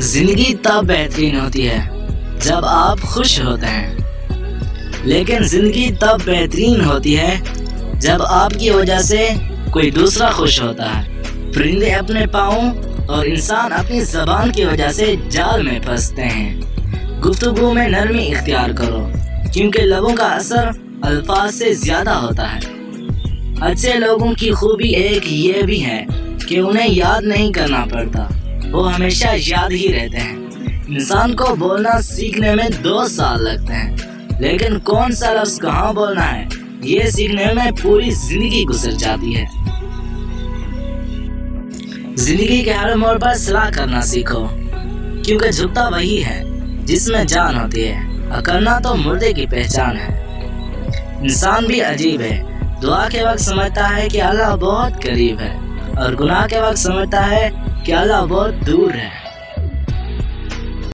زندگی تب بہترین ہوتی ہے جب آپ خوش ہوتے ہیں، لیکن زندگی تب بہترین ہوتی ہے جب آپ کی وجہ سے کوئی دوسرا خوش ہوتا ہے۔ پرندے اپنے پاؤں اور انسان اپنی زبان کی وجہ سے جال میں پھنستے ہیں۔ گفتگو میں نرمی اختیار کرو، کیونکہ لبوں کا اثر الفاظ سے زیادہ ہوتا ہے۔ اچھے لوگوں کی خوبی ایک یہ بھی ہے کہ انہیں یاد نہیں کرنا پڑتا، وہ ہمیشہ یاد ہی رہتے ہیں۔ انسان کو بولنا سیکھنے میں 2 سال لگتے ہیں، لیکن کون سا لفظ کہاں بولنا ہے یہ سیکھنے میں پوری زندگی گزر جاتی ہے۔ زندگی کے ہر موڑ پر صلاح کرنا سیکھو، کیونکہ جھکتا وہی ہے جس میں جان ہوتی ہے، اکڑنا تو مردے کی پہچان ہے۔ انسان بھی عجیب ہے، دعا کے وقت سمجھتا ہے کہ اللہ بہت قریب ہے، اور گناہ کے وقت سمجھتا ہے کہ اللہ بہت دور ہے۔